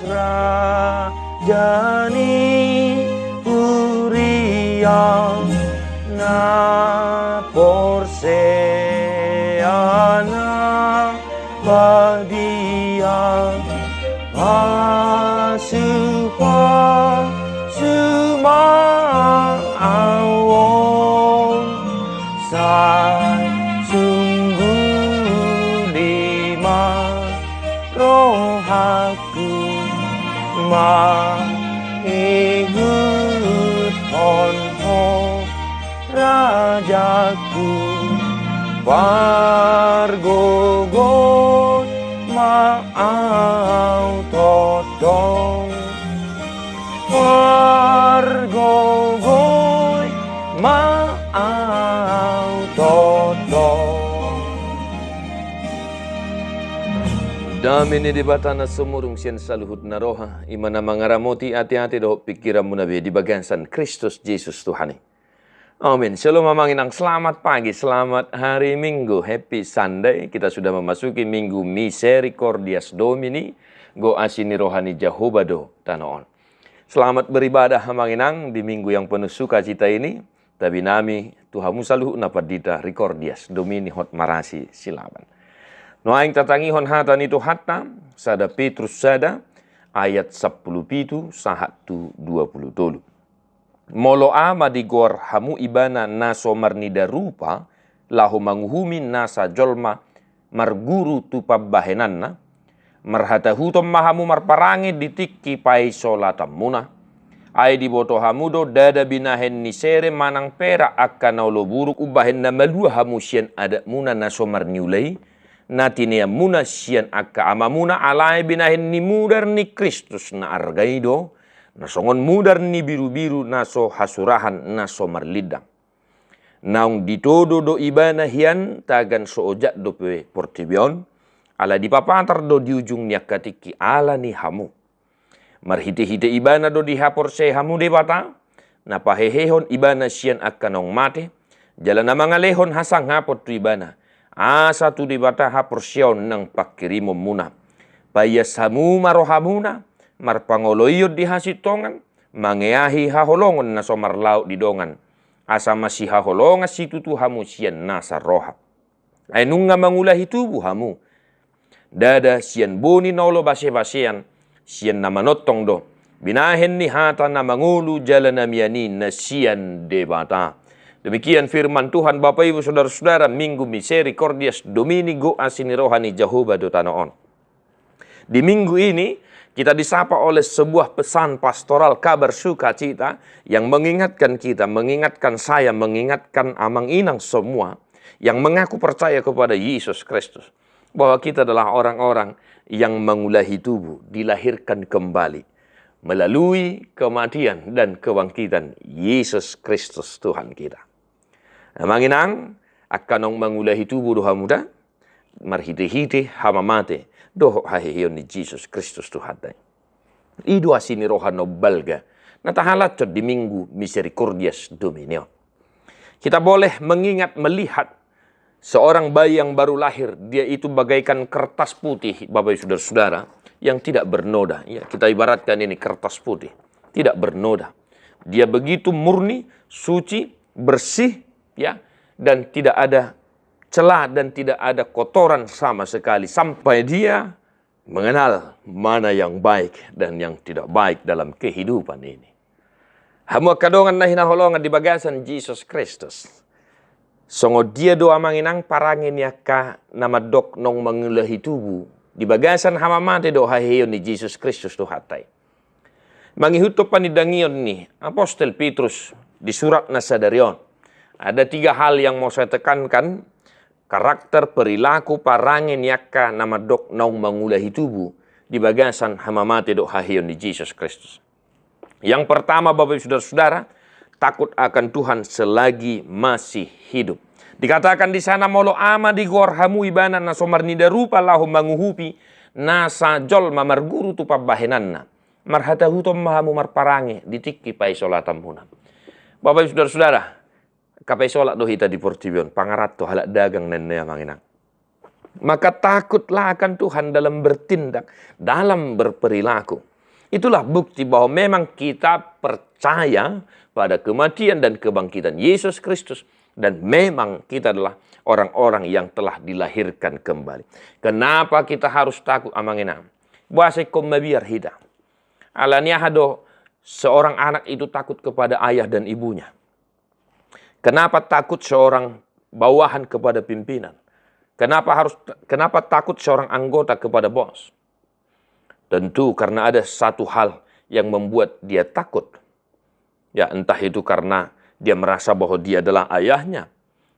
rajani Uria na porseana badia asupa sumaawon sa sungguh lima rohaku mengikut honho rajaku pargogon maau totong pargogon maau totong. Damini di batana semurung sian saluhut naroha imana mangaramoti hati-hati doh pikiranmu nabi di bagian Kristus Yesus Tuhani. Amin. Shalom mamanginang, selamat pagi, selamat hari Minggu, happy Sunday. Kita sudah memasuki Minggu Misericordias Domini, go asini rohani Jehovah do tanoon. Selamat beribadah mamanginang di minggu yang penuh sukacita ini. Tapi nami Tuhamu saluh napadita Recordias Domini hot marasi silaban. Noaing tatangihon hatan itu hatta sada Petrus sada ayat 10 sahat tu 20 dulu. Molo ama digor hamu ibana naso marnida rupa lahu manguhumi nasa jolma marguru tu pabbahenanna marhata hutom mahamu marparangi ditikki pai solatam muna ai diboto hamudo dada binahen nisere manang pera akan naulo buruk ubahen na malua hamu sian ada muna naso marniulai natinia muna sian akka amamuna alai binahen ni mudar ni Kristus na argaido nasongon mudar ni biru-biru naso hasurahan naso marlidang. Naung ditodo do ibana hian tagan soojak do pe portibion ala dipapantar do di ujung niakatiki ala ni hamu. Marhite-hite ibana do dihapor se hamu de bata na pahehehon ibana sian akanong mate jalan na mga lehon hasang hapot tu ibana asa tu di bata hapor siyon ng pakirimo muna payas hamu marohamuna marpangoloyod di hasitongan mangeahi haholongon na somarlaw di dongan asa masih haholonga situtu hamu sian nasa roha ay nunga mangulahi tubuh hamu dada sian boni naulo base-basean sian namanotong do binahen ni hata na mangulu jalan namiani na sian debata. Demikian firman Tuhan Bapak Ibu Saudara-saudara Minggu Misericordias Domini go asini rohani Jehovah do tanoon. Di minggu ini kita disapa oleh sebuah pesan pastoral kabar sukacita yang mengingatkan kita, mengingatkan saya, mengingatkan amang inang semua yang mengaku percaya kepada Yesus Kristus. Bahwa kita adalah orang-orang yang mengulahi tubuh, dilahirkan kembali melalui kematian dan kebangkitan Yesus Kristus Tuhan kita. Amang inang akanong mengulahi tubuh doha muda, marhite-hite hamamate, doho hahehiyon ni Jesus Kristus Tuhan. Idu asini rohano balga. Natahalat di minggu Misericordias Domini. Kita boleh mengingat melihat seorang bayi yang baru lahir. Dia itu bagaikan kertas putih, Bapak Ibu Saudara, yang tidak bernoda. Ya, kita ibaratkan ini kertas putih, tidak bernoda. Dia begitu murni, suci, bersih, ya, dan tidak ada celah dan tidak ada kotoran sama sekali sampai dia mengenal mana yang baik dan yang tidak baik dalam kehidupan ini. Hamu kadongan na hinaholongan di bagasan Jesus Kristus. Songo dia doa manginang parangin yaka nama dok nong mengulahi tubuh di bagasan hamamate doa haheyon ni Jesus Kristus do hatay. Mangihuto panidangion ni Apostel Petrus di surat na sadarion. Ada 3 hal yang mau saya tekankan. Karakter perilaku parangin yaka nama dok nong mengulahi tubuh di bagasan hamamate do haheyon ni Jesus Kristus. Yang pertama Bapak Ibu Saudara, takut akan Tuhan selagi masih hidup. Dikatakan di sana molo ama di gor hamu ibana na somarnida rupa lahu manguhupi nasa jol mamarguru tu pabahenanna marhata hutom mahamu marparange ditikki pai solatam muna. Bapak Ibu Saudara, kapai solat do hita di portibion pangarat to halak dagang nennea manginang. Maka takutlah akan Tuhan dalam bertindak, dalam berperilaku. Itulah bukti bahwa memang kita percaya pada kematian dan kebangkitan Yesus Kristus. Dan memang kita adalah orang-orang yang telah dilahirkan kembali. Kenapa kita harus takut amangina? Bahasa biar hida. Alanya hado seorang anak itu takut kepada ayah dan ibunya. Kenapa takut seorang bawahan kepada pimpinan? Kenapa takut seorang anggota kepada bos? Tentu karena ada satu hal yang membuat dia takut. Ya, entah itu karena dia merasa bahwa dia adalah ayahnya.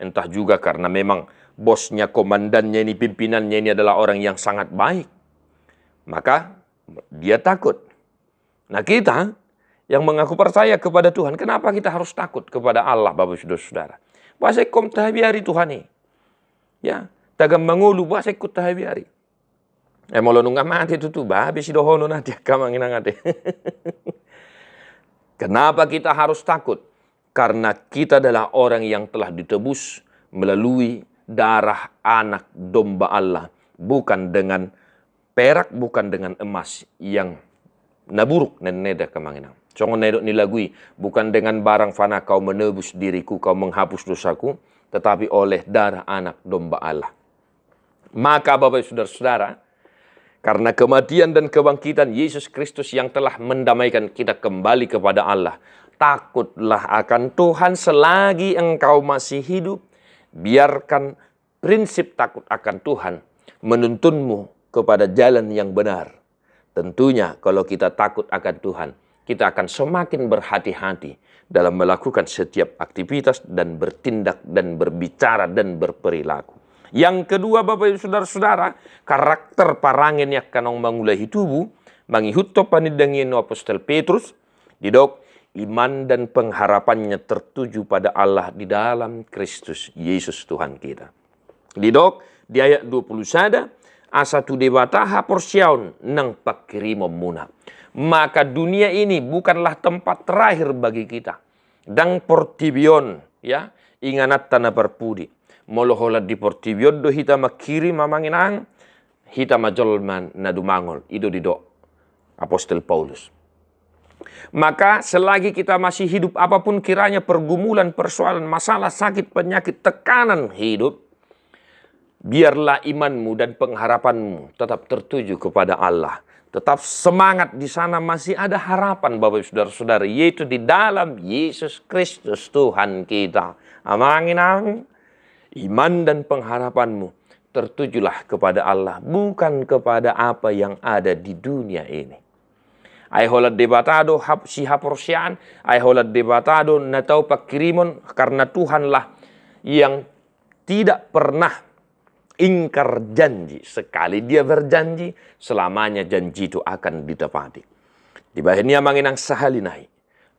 Entah juga karena memang bosnya, komandannya ini, pimpinannya ini adalah orang yang sangat baik. Maka dia takut. Nah kita yang mengaku percaya kepada Tuhan, kenapa kita harus takut kepada Allah, Bapak Saudara-saudara? Bahasa kom tahabiari Tuhan ini. Ya, tagam mangulu bahasa ikut tahabiari. Mau nunggah mati itu tuh, babi si dohono nanti kamangin ngate. Kenapa kita harus takut? Karena kita adalah orang yang telah ditebus melalui darah anak domba Allah. Bukan dengan perak, bukan dengan emas yang naburuk neneda kemanginang. Songon nedok nilagui, bukan dengan barang fana kau menebus diriku, kau menghapus dosaku, tetapi oleh darah anak domba Allah. Maka Bapak Saudara-saudara, karena kematian dan kebangkitan Yesus Kristus yang telah mendamaikan kita kembali kepada Allah, takutlah akan Tuhan selagi engkau masih hidup. Biarkan prinsip takut akan Tuhan menuntunmu kepada jalan yang benar. Tentunya kalau kita takut akan Tuhan, kita akan semakin berhati-hati dalam melakukan setiap aktivitas dan bertindak dan berbicara dan berperilaku. Yang kedua Bapak Ibu Saudara-saudara, karakter parangin yang kanong mangulai tubuh, mangihutto panidangin Apostol Petrus, didok iman dan pengharapannya tertuju pada Allah di dalam Kristus Yesus Tuhan kita. Didok di ayat 21, asa tu debataha porsiaun nang pakirimo muna. Maka dunia ini bukanlah tempat terakhir bagi kita. Dang portibion, ya, inganat tanah perpudi. Moloholat di portibion do hita makiri mamanginang, hita majolman nadumangol. Ido didok Apostol Paulus. Maka selagi kita masih hidup, apapun kiranya pergumulan, persoalan, masalah, sakit, penyakit, tekanan hidup, biarlah imanmu dan pengharapanmu tetap tertuju kepada Allah. Tetap semangat, di sana masih ada harapan Bapak Saudara-saudara, yaitu di dalam Yesus Kristus Tuhan kita. Amanginang, iman dan pengharapanmu tertujulah kepada Allah, bukan kepada apa yang ada di dunia ini. Ay holat debatado si haporsian, ay holat debatado na tau pakirimon, karena Tuhanlah yang tidak pernah ingkar janji. Sekali dia berjanji, selamanya janji itu akan ditepati. Di bahinia manginang sahalinai,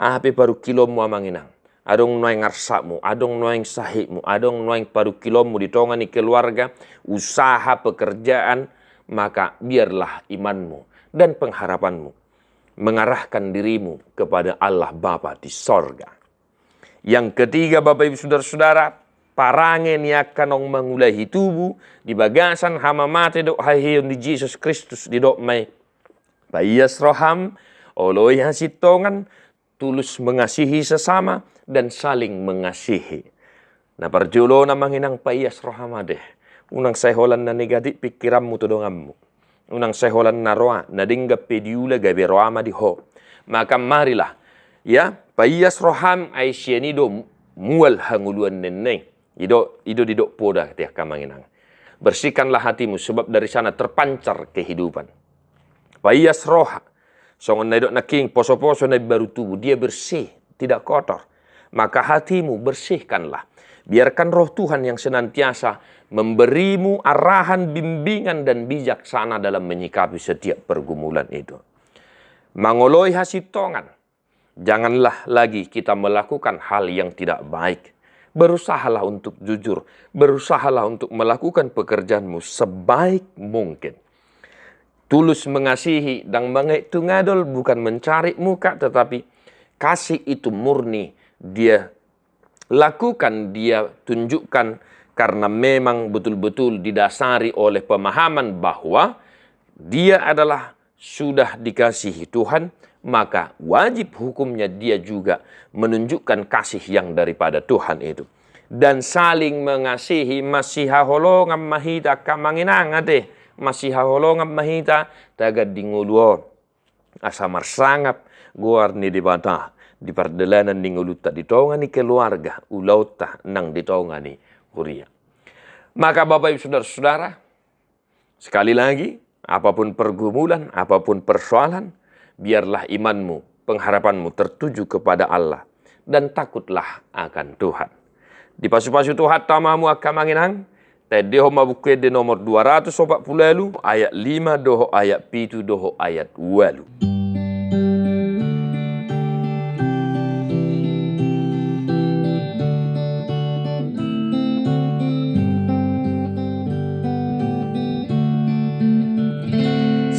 ape paru kilomu amanginang, adong noeng arsakmu, adong noeng sahikmu, adong noeng paru kilomu ditongani keluarga, usaha, pekerjaan, maka biarlah imanmu dan pengharapanmu mengarahkan dirimu kepada Allah Bapa di sorga. Yang ketiga Bapak Ibu Saudara-saudara, parangen yakanong mangulahi tubuh di bagasan hama mate dok hahiyon di Jesus Kristus di dok may payas roham oloy hasitongan tulus mengasihi sesama dan saling mengasihi. Nah perjulo na manginang payas roham adeh unang seholan na negatif pikiranmu tudonganmu. Unang seholan na roa na dinggap pediula gabe roama di ho. Maka marilah ya payas roham ay sienido mual hanguluan neneng. Ido didok poda tiak kamanginang. Bersihkanlah hatimu sebab dari sana terpancar kehidupan. Payas roha. Songon na idok na king poso-poso na baru tubuh. Dia bersih, tidak kotor. Maka hatimu bersihkanlah. Biarkan roh Tuhan yang senantiasa memberimu arahan, bimbingan dan bijaksana dalam menyikapi setiap pergumulan itu. Mangoloi hasitongan. Janganlah lagi kita melakukan hal yang tidak baik. Berusahalah untuk jujur. Berusahalah untuk melakukan pekerjaanmu sebaik mungkin. Tulus mengasihi dan mengetungadol bukan mencari muka, tetapi kasih itu murni. Dia lakukan, dia tunjukkan karena memang betul-betul didasari oleh pemahaman bahwa dia adalah sudah dikasihi Tuhan, maka wajib hukumnya dia juga menunjukkan kasih yang daripada Tuhan itu. Dan saling mengasihi, masihaholongan mahita kamanginangate, masihaholongan mahita tagad dinguluo. Asamar sangap guar ni dibata di pardelanan dinguluta ditongani keluarga ulauta nang ditongani kuria. Maka Bapak Ibu Saudara-saudara, sekali lagi, apapun pergumulan, apapun persoalan, biarlah imanmu, pengharapanmu tertuju kepada Allah dan takutlah akan Tuhan. Di pasu-pasu Tuhan tamamu akan manginang, tedeho mabukwe de nomor 240 ayat 5 doho ayat 7 doho ayat 8.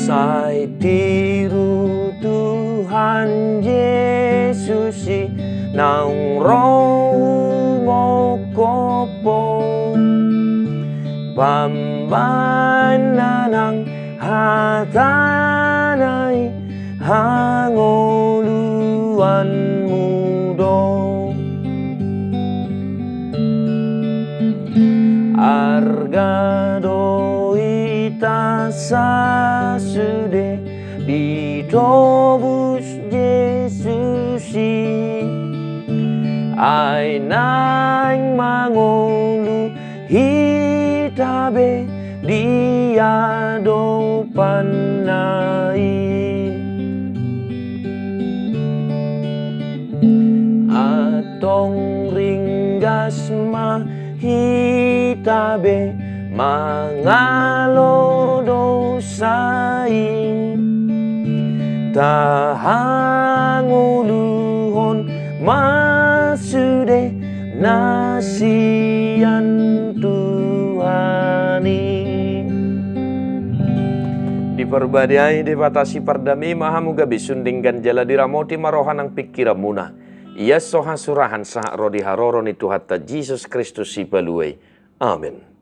Sai tiru Tuhan Yesus nang roh mokopo pambananang hatanai hangoluan mudo argado itasa sude ditobus Yesusi ay nang mangolu hitabe dia do panai atong ringgas mahitabe mangalo dosai tahanguluhon masude nasian Tuhani diperbadai dibatasi pardami mahamuga bisunding ganjala diramoti marohan ang pikiramuna iya soha surahan sah rodi haroro ni Tuhatta Jesus Kristus si paluay. Amin.